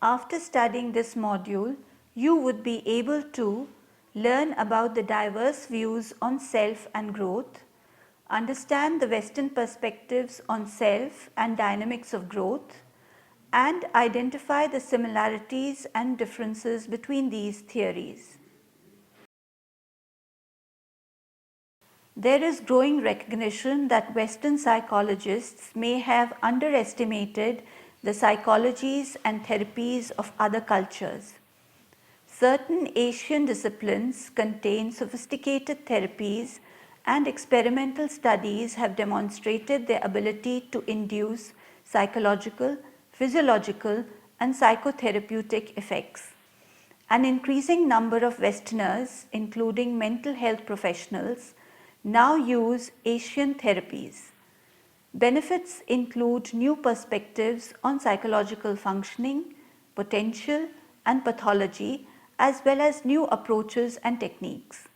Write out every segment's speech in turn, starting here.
After studying this module, you would be able to learn about the diverse views on self and growth, understand the Western perspectives on self and dynamics of growth, and identify the similarities and differences between these theories. There is growing recognition that Western psychologists may have underestimated the psychologies and therapies of other cultures. Certain Asian disciplines contain sophisticated therapies, and experimental studies have demonstrated their ability to induce psychological, physiological, and psychotherapeutic effects. An increasing number of Westerners, including mental health professionals, now use Asian therapies. Benefits include new perspectives on psychological functioning, potential, and pathology, as well as new approaches and techniques.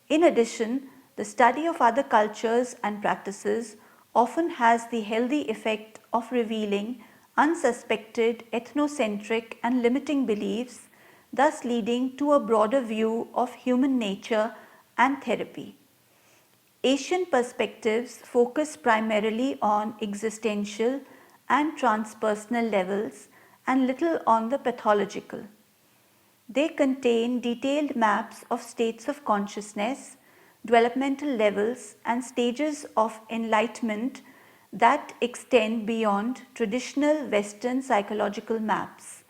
In addition, the study of other cultures and practices often has the healthy effect of revealing unsuspected ethnocentric and limiting beliefs, thus leading to a broader view of human nature and therapy. Asian perspectives focus primarily on existential and transpersonal levels and little on the pathological. They contain detailed maps of states of consciousness, developmental levels, and stages of enlightenment that extend beyond traditional Western psychological maps.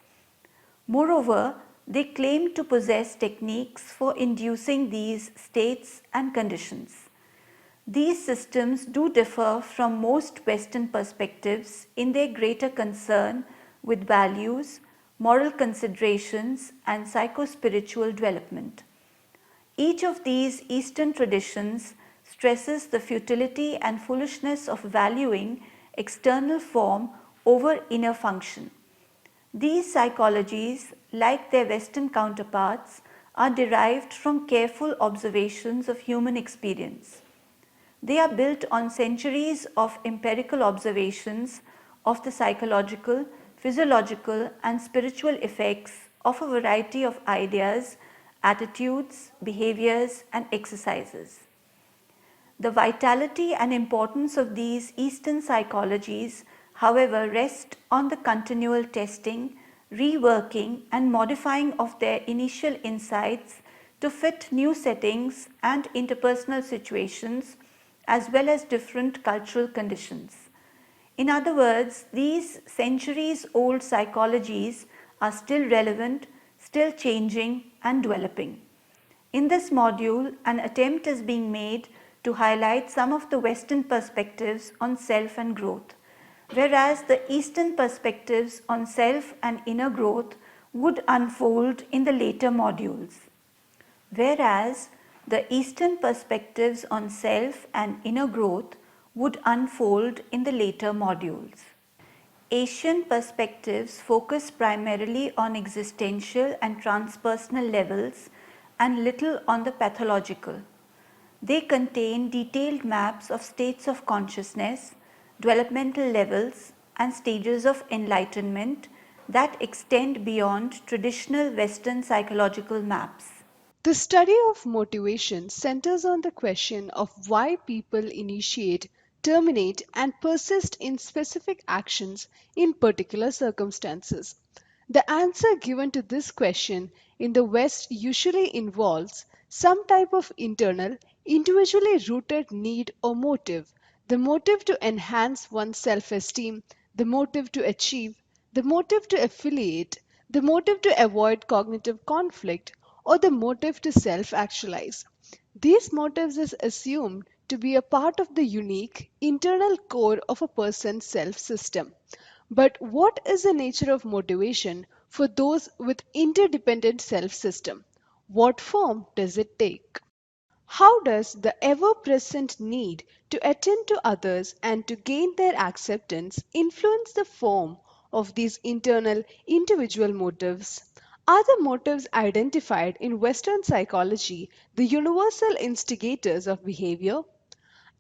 Moreover, they claim to possess techniques for inducing these states and conditions. These systems do differ from most Western perspectives in their greater concern with values, moral considerations, and psycho-spiritual development. Each of these Eastern traditions stresses the futility and foolishness of valuing external form over inner function. These psychologies, like their Western counterparts, are derived from careful observations of human experience. They are built on centuries of empirical observations of the psychological, physiological, and spiritual effects of a variety of ideas, attitudes, behaviors, and exercises. The vitality and importance of these Eastern psychologies, however, rest on the continual testing, reworking, and modifying of their initial insights to fit new settings and interpersonal situations, as well as different cultural conditions. In other words, these centuries old psychologies are still relevant, still changing, and developing. In this module, an attempt is being made to highlight some of the Western perspectives on self and growth, whereas the Eastern perspectives on self and inner growth would unfold in the later modules. Whereas the Eastern perspectives on self and inner growth would unfold in the later modules. Asian perspectives focus primarily on existential and transpersonal levels and little on the pathological. They contain detailed maps of states of consciousness, developmental levels, and stages of enlightenment that extend beyond traditional Western psychological maps. The study of motivation centers on the question of why people initiate, terminate, and persist in specific actions in particular circumstances. The answer given to this question in the West usually involves some type of internal, individually rooted need or motive, the motive to enhance one's self esteem, the motive to achieve, the motive to affiliate, the motive to avoid cognitive conflict, or the motive to self actualize. These motives is assumed to be a part of the unique internal core of a person's self system. But what is the nature of motivation for those with interdependent self system? What form does it take? How does the ever present need to attend to others and to gain their acceptance influence the form of these internal individual motives? Are the motives identified in Western psychology the universal instigators of behavior?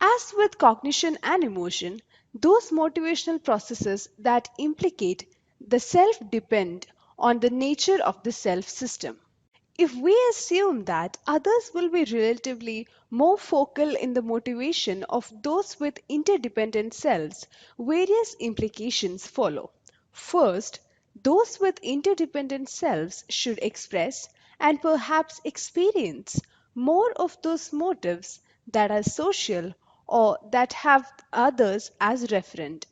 As with cognition and emotion, those motivational processes that implicate the self depend on the nature of the self system. If we assume that others will be relatively more focal in the motivation of those with interdependent selves, various implications follow. First, those with interdependent selves should express and perhaps experience more of those motives that are social or that have others as referent.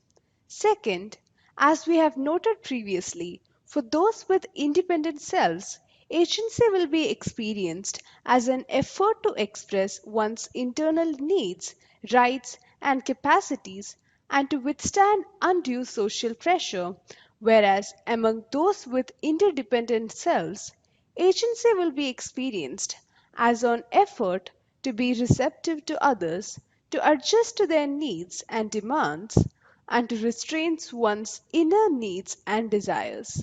Second, as we have noted previously, for those with independent selves, agency will be experienced as an effort to express one's internal needs, rights, and capacities and to withstand undue social pressure, whereas among those with interdependent selves, agency will be experienced as an effort to be receptive to others, to adjust to their needs and demands, and to restrain one's inner needs and desires.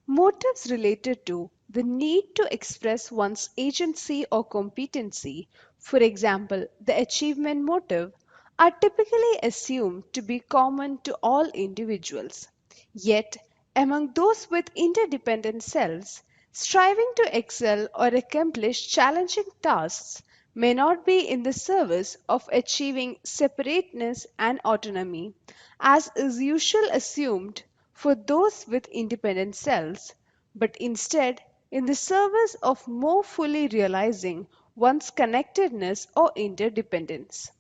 Motives related to the need to express one's agency or competency, for example, the achievement motive, are typically assumed to be common to all individuals. Yet, among those with interdependent selves, striving to excel or accomplish challenging tasks may not be in the service of achieving separateness and autonomy, as is usually assumed for those with independent selves, but instead in the service of more fully realizing one's connectedness or interdependence.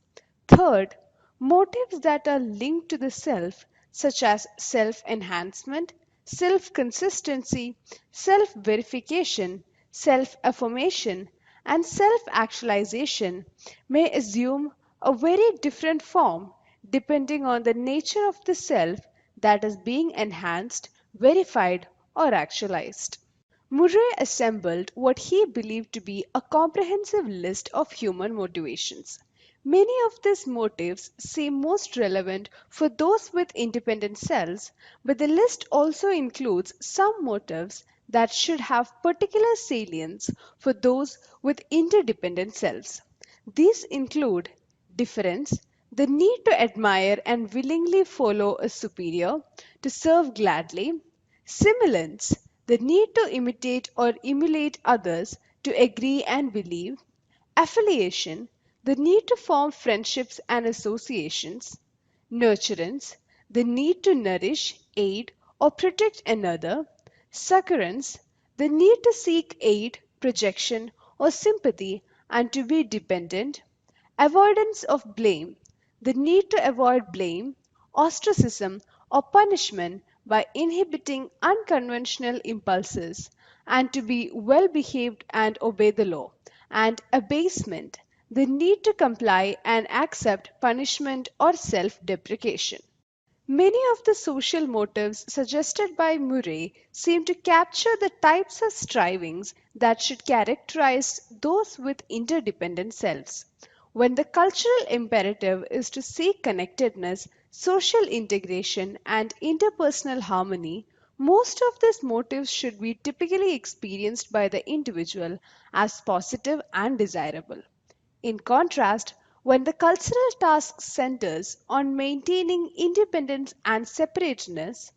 Third, motives that are linked to the self, such as self enhancement, self consistency, self verification, self affirmation, and self actualization, may assume a very different form depending on the nature of the self that is being enhanced, verified, or actualized. Murray assembled what he believed to be a comprehensive list of human motivations. Many of these motives seem most relevant for those with independent selves, but the list also includes some motives that should have particular salience for those with interdependent selves. These include difference, the need to admire and willingly follow a superior, to serve gladly; similance, the need to imitate or emulate others, to agree and believe; affiliation, the need to form friendships and associations; nurturance, the need to nourish, aid, or protect another; succurrence, the need to seek aid, protection, or sympathy and to be dependent; avoidance of blame, the need to avoid blame, ostracism, or punishment by inhibiting unconventional impulses, and to be well behaved and obey the law; and abasement, the need to comply and accept punishment or self deprecation. Many of the social motives suggested by Murray seem to capture the types of strivings that should characterize those with interdependent selves. When the cultural imperative is to seek connectedness, social integration, and interpersonal harmony, most of these motives should be typically experienced by the individual as positive and desirable. In contrast, when the cultural task centers on maintaining independence and separateness,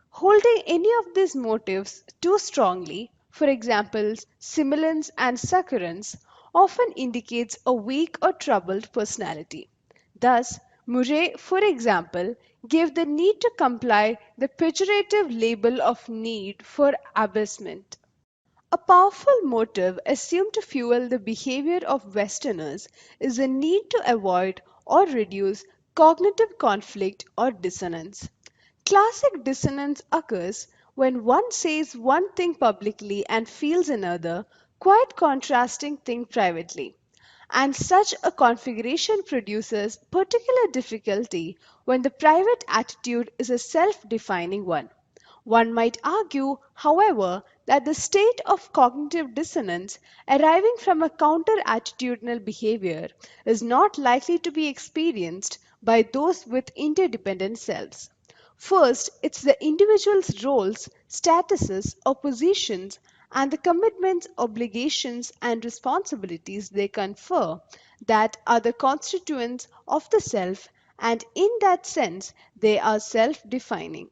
holding any of these motives too strongly, for example, similance and succurrence, often indicates a weak or troubled personality. Thus, Murray, for example, gave the need to comply the pejorative label of need for abasement. A powerful motive assumed to fuel the behavior of Westerners is the need to avoid or reduce cognitive conflict or dissonance. Classic dissonance occurs when one says one thing publicly and feels another, quite contrasting thing privately. And such a configuration produces particular difficulty when the private attitude is a self defining one. One might argue, however, that the state of cognitive dissonance arising from a counter-attitudinal behavior is not likely to be experienced by those with interdependent selves. First, it's the individual's roles, statuses, or positions, and the commitments, obligations, and responsibilities they confer that are the constituents of the self, and in that sense, they are self defining.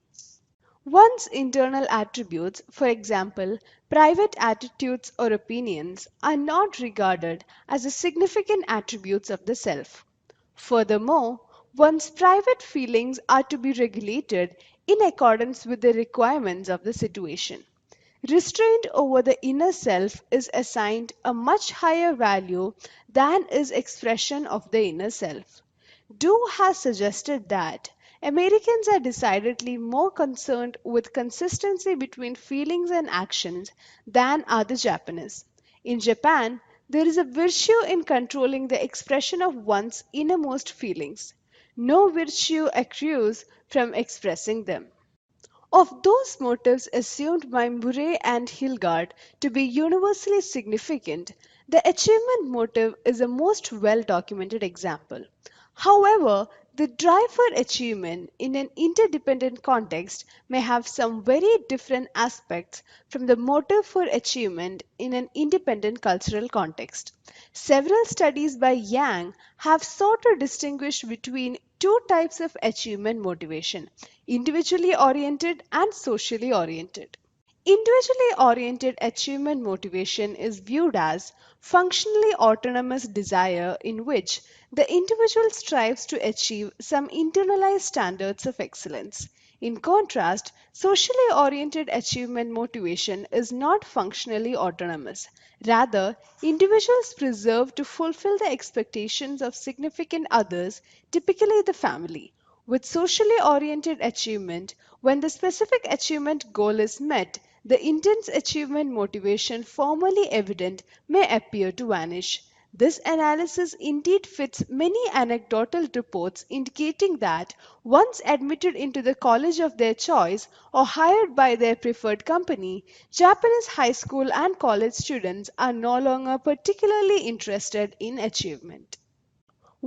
One's internal attributes, for example, private attitudes or opinions, are not regarded as the significant attributes of the self. Furthermore, one's private feelings are to be regulated in accordance with the requirements of the situation. Restraint over the inner self is assigned a much higher value than is expression of the inner self. Doe has suggested that Americans are decidedly more concerned with consistency between feelings and actions than are the Japanese. In Japan, there is a virtue in controlling the expression of one's innermost feelings. No virtue accrues from expressing them. Of those motives assumed by Murray and Hilgard to be universally significant, the achievement motive is a most well documented example. However, the drive for achievement in an interdependent context may have some very different aspects from the motive for achievement in an independent cultural context. Several studies by Yang have sought to distinguish between two types of achievement motivation: individually oriented and socially oriented. Individually oriented achievement motivation is viewed as functionally autonomous desire in which the individual strives to achieve some internalized standards of excellence. In contrast, socially oriented achievement motivation is not functionally autonomous. Rather, individuals preserve to fulfill the expectations of significant others, typically the family. With socially oriented achievement, when the specific achievement goal is met, the intense achievement motivation formerly evident may appear to vanish. This analysis indeed fits many anecdotal reports indicating that once admitted into the college of their choice or hired by their preferred company, Japanese high school and college students are no longer particularly interested in achievement.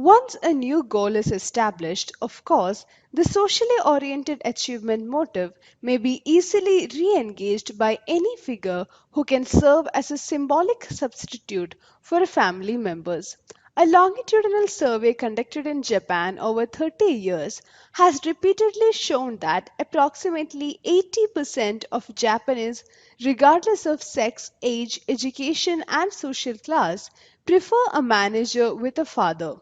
Once a new goal is established, of course, the socially oriented achievement motive may be easily re engaged by any figure who can serve as a symbolic substitute for family members. A longitudinal survey conducted in Japan over 30 years has repeatedly shown that approximately 80% of Japanese, regardless of sex, age, education, and social class, prefer a manager with a father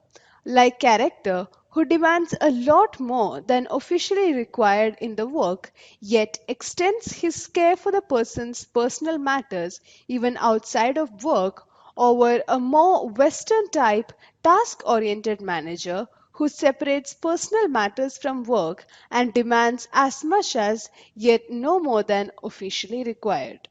like character who demands a lot more than officially required in the work, yet extends his care for the person's personal matters even outside of work, over a more Western type task oriented manager who separates personal matters from work and demands as much as, yet no more than officially required.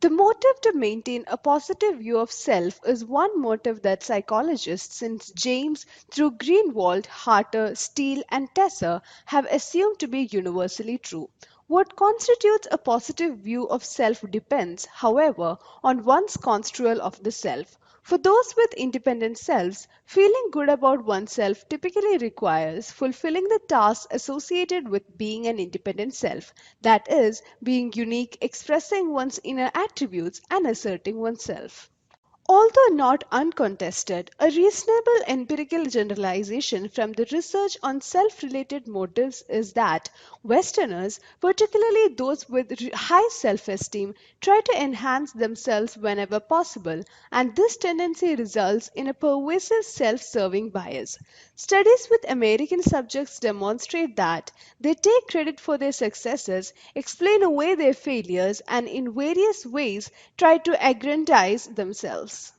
The motive to maintain a positive view of self is one motive that psychologists since James through Greenwald, Harter, Steele, and Tesser have assumed to be universally true. What constitutes a positive view of self depends, however, on one's construal of the self. For those with independent selves, feeling good about oneself typically requires fulfilling the tasks associated with being an independent self, that is, being unique, expressing one's inner attributes, and asserting oneself. Although not uncontested, a reasonable empirical generalization from the research on self related motives is that Westerners, particularly those with high self esteem, try to enhance themselves whenever possible, and this tendency results in a pervasive self serving bias. Studies with American subjects demonstrate that they take credit for their successes, explain away their failures, and in various ways try to aggrandize themselves.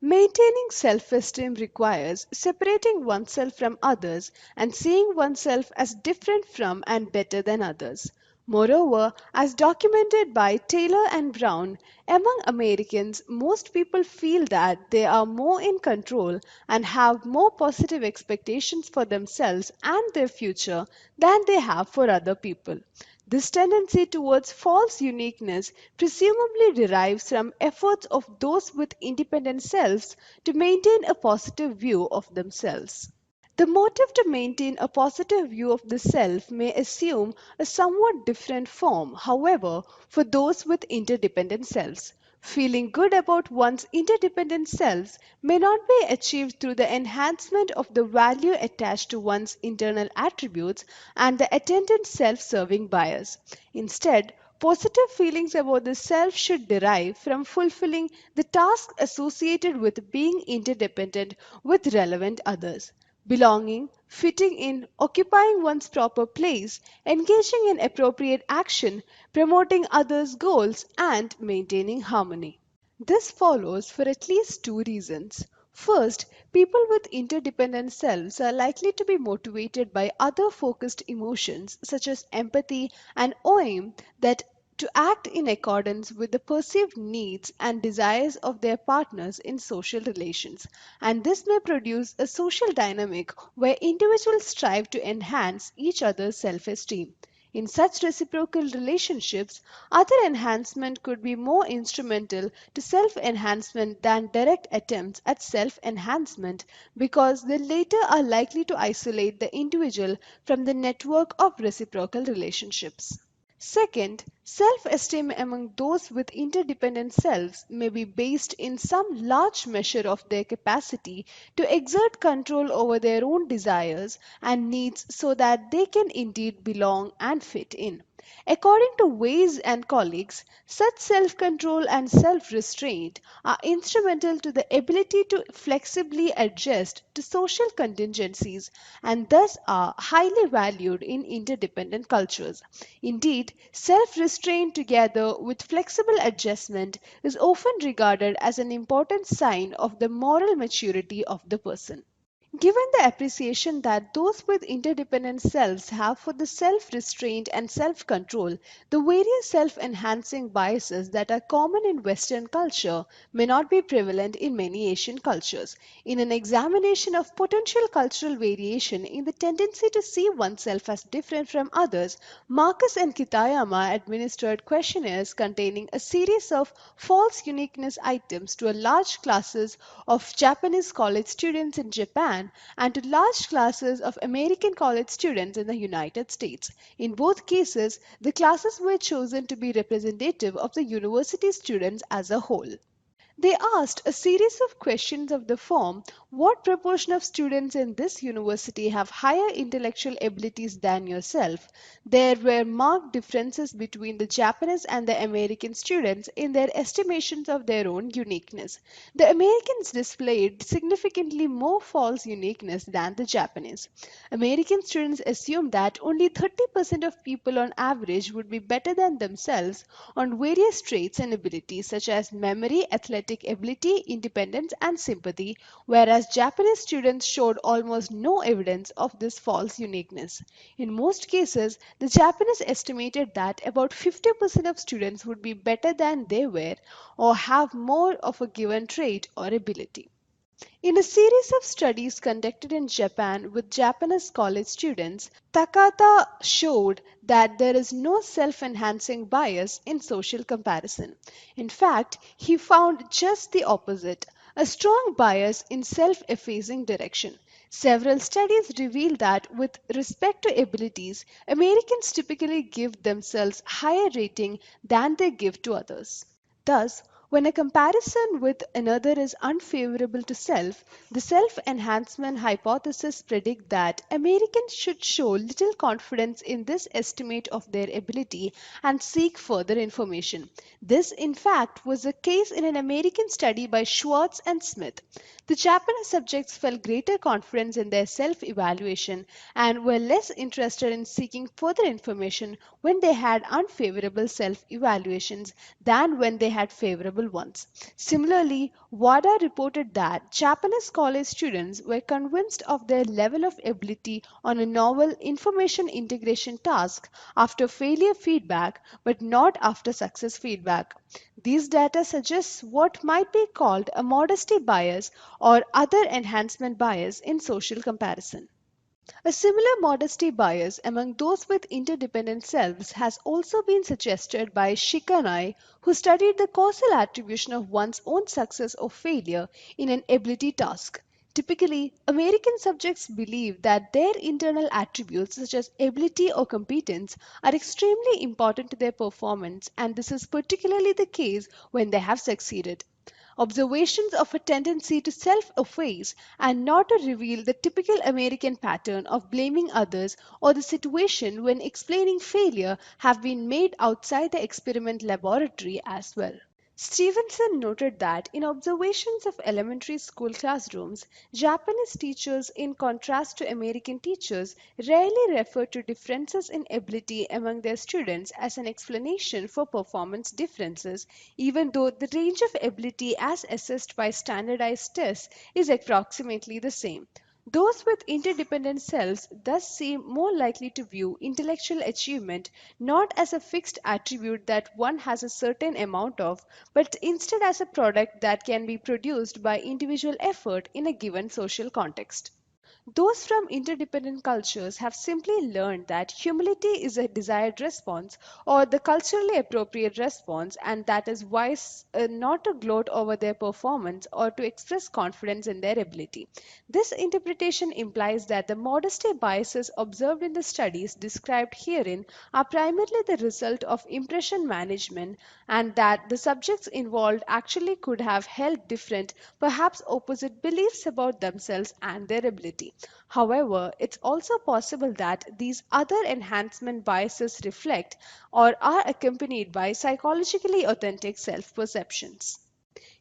Maintaining self esteem requires separating oneself from others and seeing oneself as different from and better than others. Moreover, as documented by Taylor and Brown, among Americans, most people feel that they are more in control and have more positive expectations for themselves and their future than they have for other people. This tendency towards false uniqueness presumably derives from efforts of those with independent selves to maintain a positive view of themselves. The motive to maintain a positive view of the self may assume a somewhat different form, however, for those with interdependent selves. Feeling good about one's interdependent selves may not be achieved through the enhancement of the value attached to one's internal attributes and the attendant self serving bias. Instead, positive feelings about the self should derive from fulfilling the tasks associated with being interdependent with relevant others. Belonging, fitting in, occupying one's proper place, engaging in appropriate action, promoting others' goals, and maintaining harmony. This follows for at least two reasons. First, people with interdependent selves are likely to be motivated by other focused emotions such as empathy and OM that to act in accordance with the perceived needs and desires of their partners in social relations, and this may produce a social dynamic where individuals strive to enhance each other's self esteem. In such reciprocal relationships, other enhancement could be more instrumental to self enhancement than direct attempts at self enhancement because the latter are likely to isolate the individual from the network of reciprocal relationships. Second, self esteem among those with interdependent selves may be based in some large measure of their capacity to exert control over their own desires and needs so that they can indeed belong and fit in. According to Weiss and colleagues, such self control and self restraint are instrumental to the ability to flexibly adjust to social contingencies and thus are highly valued in interdependent cultures. Indeed, self restraint together with flexible adjustment is often regarded as an important sign of the moral maturity of the person. Given the appreciation that those with interdependent selves have for the self restraint and self control, the various self enhancing biases that are common in Western culture may not be prevalent in many Asian cultures. In an examination of potential cultural variation in the tendency to see oneself as different from others, Marcus and Kitayama administered questionnaires containing a series of false uniqueness items to a large classes of Japanese college students in Japan and to large classes of American college students in the United States. In both cases, the classes were chosen to be representative of the university students as a whole. They asked a series of questions of the form: what proportion of students in this university have higher intellectual abilities than yourself? There were marked differences between the Japanese and the American students in their estimations of their own uniqueness. The Americans displayed significantly more false uniqueness than the Japanese. American students assumed that only 30% of people on average would be better than themselves on various traits and abilities such as memory, athletic ability, independence, and sympathy, whereas Japanese students showed almost no evidence of this false uniqueness. In most cases, the Japanese estimated that about 50% of students would be better than they were or have more of a given trait or ability. In a series of studies conducted in Japan with Japanese college students, Takata showed that there is no self enhancing bias in social comparison. In fact, he found just the opposite, a strong bias in self effacing direction. Several studies reveal that, with respect to abilities, Americans typically give themselves higher rating than they give to others. Thus, when a comparison with another is unfavorable to self, the self enhancement hypothesis predicts that Americans should show little confidence in this estimate of their ability and seek further information. This, in fact, was the case in an American study by Schwartz and Smith. The Japanese subjects felt greater confidence in their self evaluation and were less interested in seeking further information when they had unfavorable self evaluations than when they had favorable ones. Similarly, WADA reported that Japanese college students were convinced of their level of ability on a novel information integration task after failure feedback but not after success feedback. These data suggests what might be called a modesty bias or other enhancement bias in social comparison. A similar modesty bias among those with interdependent selves has also been suggested by Shikanai, who studied the causal attribution of one's own success or failure in an ability task. Typically, American subjects believe that their internal attributes, such as ability or competence, are extremely important to their performance, and this is particularly the case when they have succeeded. Observations of a tendency to self efface and not to reveal the typical American pattern of blaming others or the situation when explaining failure have been made outside the experiment laboratory as well. Stevenson noted that in observations of elementary school classrooms, Japanese teachers, in contrast to American teachers, rarely refer to differences in ability among their students as an explanation for performance differences, even though the range of ability as assessed by standardized tests is approximately the same. Those with interdependent selves thus seem more likely to view intellectual achievement not as a fixed attribute that one has a certain amount of, but instead as a product that can be produced by individual effort in a given social context. Those from interdependent cultures have simply learned that humility is a desired response or the culturally appropriate response, and that is wise not to gloat over their performance or to express confidence in their ability. This interpretation implies that the modesty biases observed in the studies described herein are primarily the result of impression management, and that the subjects involved actually could have held different, perhaps opposite beliefs about themselves and their ability. However, it's also possible that these other enhancement biases reflect or are accompanied by psychologically authentic self perceptions.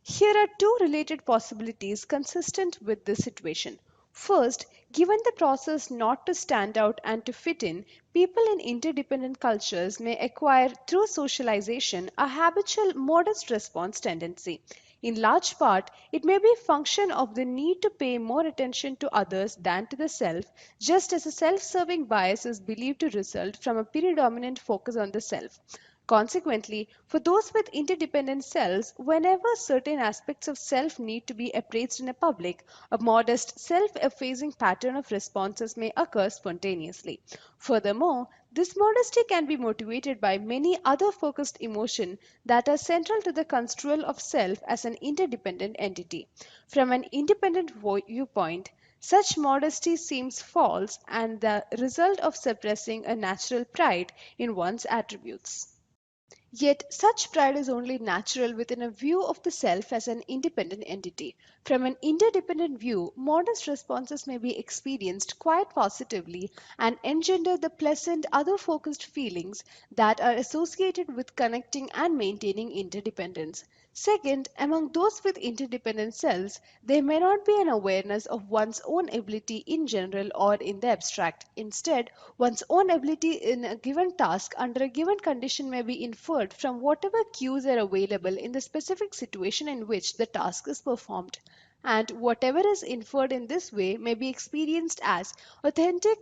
Here are two related possibilities consistent with this situation. First, given the process not to stand out and to fit in, people in interdependent cultures may acquire through socialization a habitual modest response tendency. In large part, it may be a function of the need to pay more attention to others than to the self, just as a self serving bias is believed to result from a predominant focus on the self. Consequently, for those with interdependent selves, whenever certain aspects of self need to be appraised in a public, a modest self effacing pattern of responses may occur spontaneously. Furthermore, this modesty can be motivated by many other focused emotions that are central to the construal of self as an interdependent entity. From an independent viewpoint, such modesty seems false and the result of suppressing a natural pride in one's attributes. Yet, such pride is only natural within a view of the self as an independent entity. From an interdependent view, modest responses may be experienced quite positively and engender the pleasant, other focused feelings that are associated with connecting and maintaining interdependence. Second, among those with interdependent selves, there may not be an awareness of one's own ability in general or in the abstract. Instead, one's own ability in a given task under a given condition may be inferred from whatever cues are available in the specific situation in which the task is performed. And whatever is inferred in this way may be experienced as authentic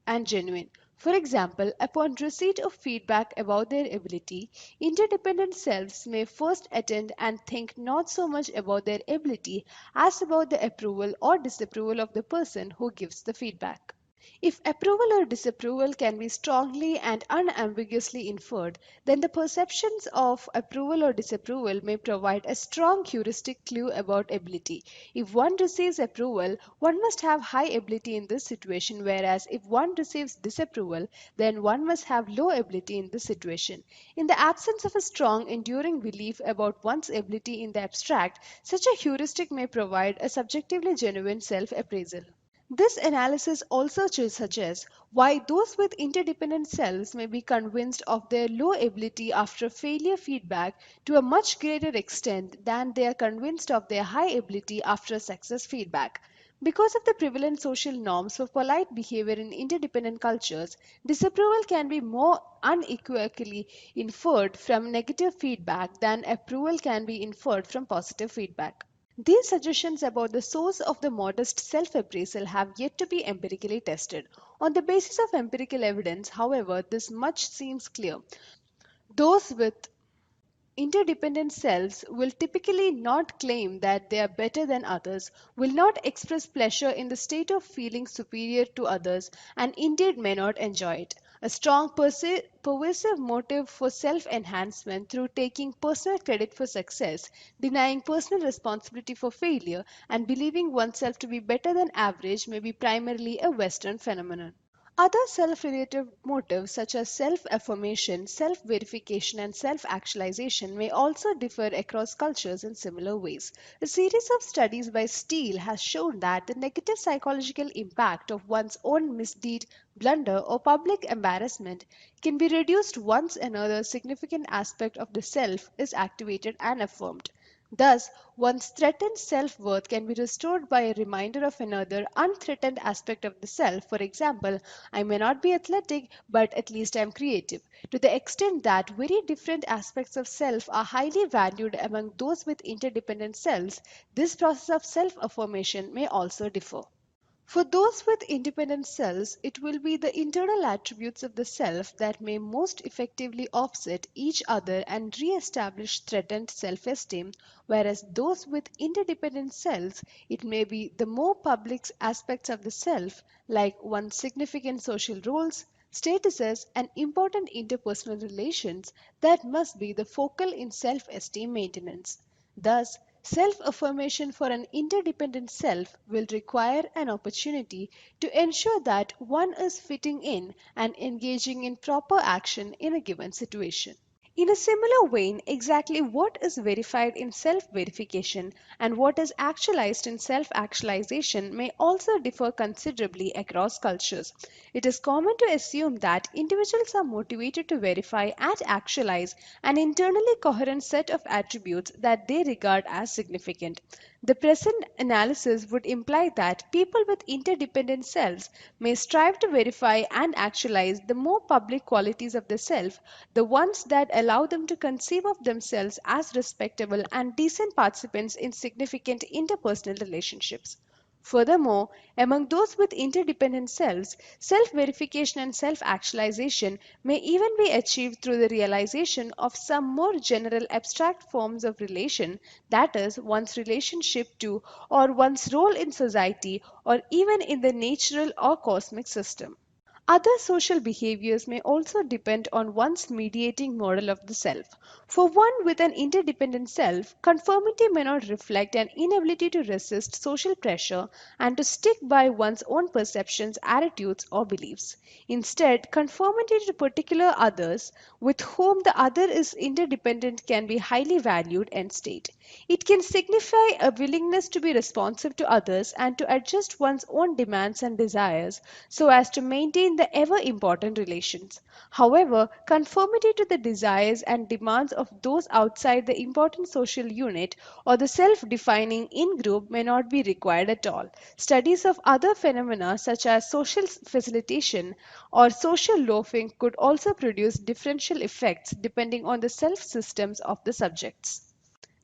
and genuine. For example, upon receipt of feedback about their ability, interdependent selves may first attend and think not so much about their ability as about the approval or disapproval of the person who gives the feedback. If approval or disapproval can be strongly and unambiguously inferred, then the perceptions of approval or disapproval may provide a strong heuristic clue about ability. If one receives approval, one must have high ability in this situation, whereas if one receives disapproval, then one must have low ability in this situation. In the absence of a strong, enduring belief about one's ability in the abstract, such a heuristic may provide a subjectively genuine self appraisal. This analysis also suggests why those with interdependent selves may be convinced of their low ability after failure feedback to a much greater extent than they are convinced of their high ability after success feedback. Because of the prevalent social norms for polite behavior in interdependent cultures, disapproval can be more unequivocally inferred from negative feedback than approval can be inferred from positive feedback. These suggestions about the source of the modest self appraisal have yet to be empirically tested. On the basis of empirical evidence, however, this much seems clear. Those with interdependent selves will typically not claim that they are better than others, will not express pleasure in the state of feeling superior to others, and indeed may not enjoy it. A strong pervasive motive for self enhancement through taking personal credit for success, denying personal responsibility for failure, and believing oneself to be better than average may be primarily a Western phenomenon. Other self related motives, such as self affirmation, self verification, and self actualization, may also differ across cultures in similar ways. A series of studies by Steele has shown that the negative psychological impact of one's own misdeed, blunder, or public embarrassment can be reduced once another significant aspect of the self is activated and affirmed. Thus, one's threatened self worth can be restored by a reminder of another unthreatened aspect of the self. For example, I may not be athletic, but at least I am creative. To the extent that very different aspects of self are highly valued among those with interdependent selves, this process of self affirmation may also differ. For those with independent selves, it will be the internal attributes of the self that may most effectively offset each other and re-establish threatened self-esteem, whereas those with interdependent selves, it may be the more public aspects of the self, like one's significant social roles, statuses, and important interpersonal relations, that must be the focal in self-esteem maintenance. Thus, self affirmation for an interdependent self will require an opportunity to ensure that one is fitting in and engaging in proper action in a given situation. In a similar vein, exactly what is verified in self verification and what is actualized in self actualization may also differ considerably across cultures. It is common to assume that individuals are motivated to verify and actualize an internally coherent set of attributes that they regard as significant. The present analysis would imply that people with interdependent selves may strive to verify and actualize the more public qualities of the self, the ones that allow them to conceive of themselves as respectable and decent participants in significant interpersonal relationships. Furthermore, among those with interdependent selves, self verification and self actualization may even be achieved through the realization of some more general abstract forms of relation, that is, one's relationship to or one's role in society or even in the natural or cosmic system. Other social behaviors may also depend on one's mediating model of the self. For one with an interdependent self, conformity may not reflect an inability to resist social pressure and to stick by one's own perceptions, attitudes, or beliefs. Instead, conformity to particular others with whom the other is interdependent can be highly valued and state. It can signify a willingness to be responsive to others and to adjust one's own demands and desires so as to maintain the ever important relations. However, conformity to the desires and demands of those outside the important social unit or the self defining in group may not be required at all. Studies of other phenomena such as social facilitation or social loafing could also produce differential effects depending on the self systems of the subjects.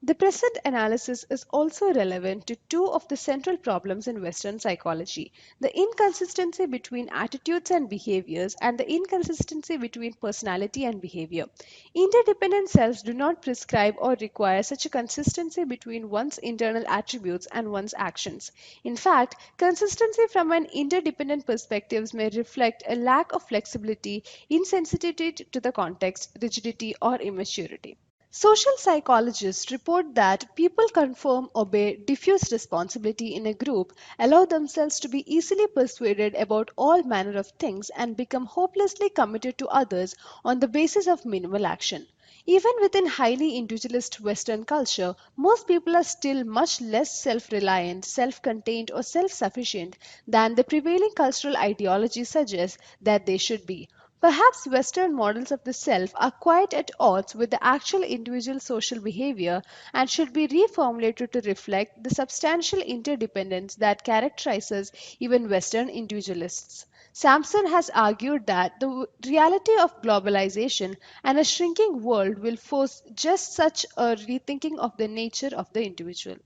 The present analysis is also relevant to two of the central problems in Western psychology: the inconsistency between attitudes and behaviors, and the inconsistency between personality and behavior. Interdependent selves do not prescribe or require such a consistency between one's internal attributes and one's actions. In fact, consistency from an interdependent perspective may reflect a lack of flexibility, insensitivity to the context, rigidity, or immaturity. Social psychologists report that people conform, obey, diffuse responsibility in a group, allow themselves to be easily persuaded about all manner of things, and become hopelessly committed to others on the basis of minimal action. Even within highly individualist Western culture, most people are still much less self reliant, self contained, or self sufficient than the prevailing cultural ideology suggests that they should be. Perhaps Western models of the self are quite at odds with the actual individual social behavior and should be reformulated to reflect the substantial interdependence that characterizes even Western individualists. Sampson has argued that the reality of globalization and a shrinking world will force just such a rethinking of the nature of the individual.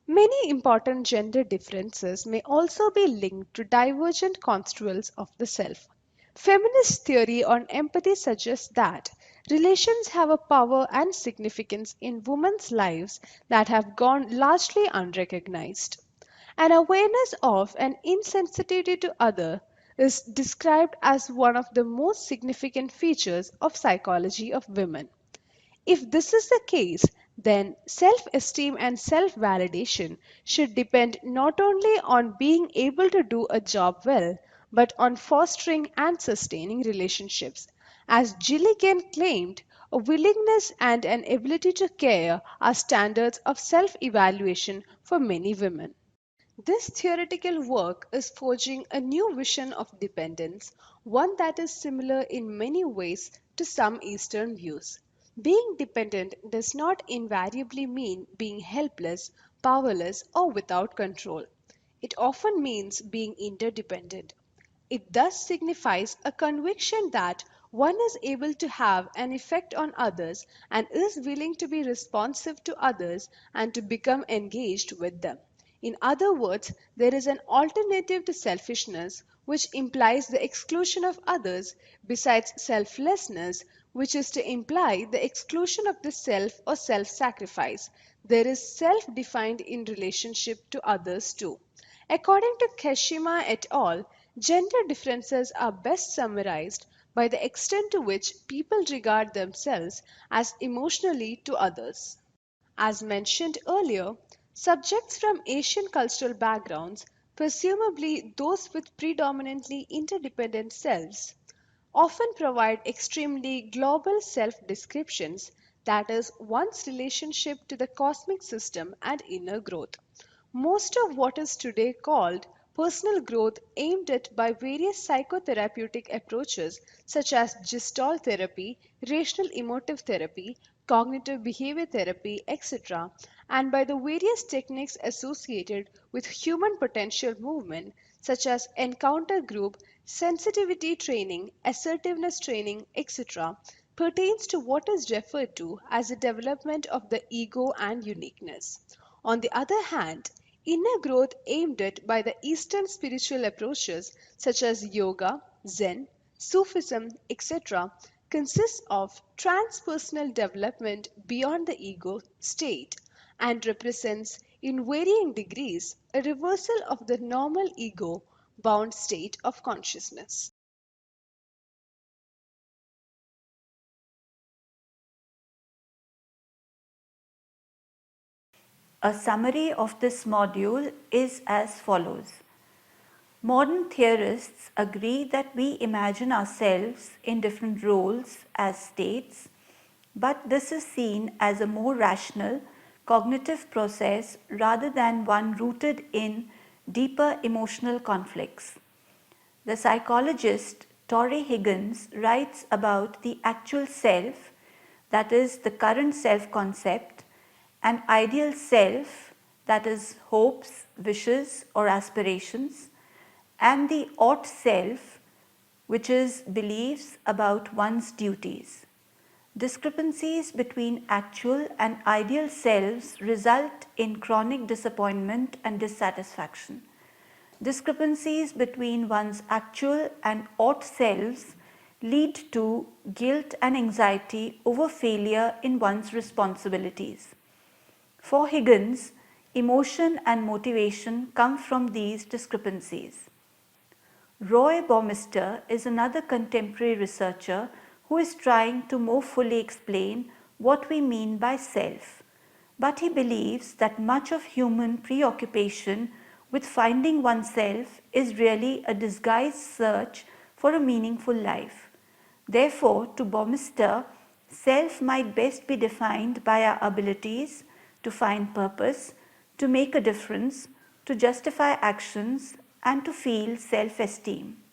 Many important gender differences may also be linked to divergent construals of the self. Feminist theory on empathy suggests that relations have a power and significance in women's lives that have gone largely unrecognized. An awareness of and insensitivity to other is described as one of the most significant features of psychology of women. If this is the case, then self esteem and self validation should depend not only on being able to do a job well, but on fostering and sustaining relationships. As Gilligan claimed, a willingness and an ability to care are standards of self evaluation for many women. This theoretical work is forging a new vision of dependence, one that is similar in many ways to some Eastern views. Being dependent does not invariably mean being helpless, powerless, or without control. It often means being interdependent. It thus signifies a conviction that one is able to have an effect on others and is willing to be responsive to others and to become engaged with them. In other words, there is an alternative to selfishness which implies the exclusion of others, besides selflessness, which is to imply the exclusion of the self or self sacrifice. There is self defined in relationship to others too. According to Keshima et al., gender differences are best summarized by the extent to which people regard themselves as emotionally to others. As mentioned earlier, subjects from Asian cultural backgrounds, presumably those with predominantly interdependent selves, often provide extremely global self descriptions, that is, one's relationship to the cosmic system and inner growth. Most of what is today called personal growth aimed at by various psychotherapeutic approaches such as gestalt therapy, rational emotive therapy, cognitive behavior therapy, etc., and by the various techniques associated with human potential movement such as encounter group, sensitivity training, assertiveness training, etc., pertains to what is referred to as the development of the ego and uniqueness. On the other hand, inner growth aimed at by the Eastern spiritual approaches such as yoga, Zen, Sufism, etc., consists of transpersonal development beyond the ego state and represents, in varying degrees, a reversal of the normal ego bound state of consciousness. A summary of this module is as follows. Modern theorists agree that we imagine ourselves in different roles as states, but this is seen as a more rational, cognitive process rather than one rooted in deeper emotional conflicts. The psychologist Torrey Higgins writes about the actual self, that is, the current self concept, an ideal self, that is, hopes, wishes, or aspirations, and the ought self, which is beliefs about one's duties. Discrepancies between actual and ideal selves result in chronic disappointment and dissatisfaction. Discrepancies between one's actual and ought selves lead to guilt and anxiety over failure in one's responsibilities. For Higgins, emotion and motivation come from these discrepancies. Roy Baumeister is another contemporary researcher who is trying to more fully explain what we mean by self, but he believes that much of human preoccupation with finding oneself is really a disguised search for a meaningful life. Therefore, to Baumeister, self might best be defined by our abilities to find purpose, to make a difference, to justify actions, and to feel self esteem.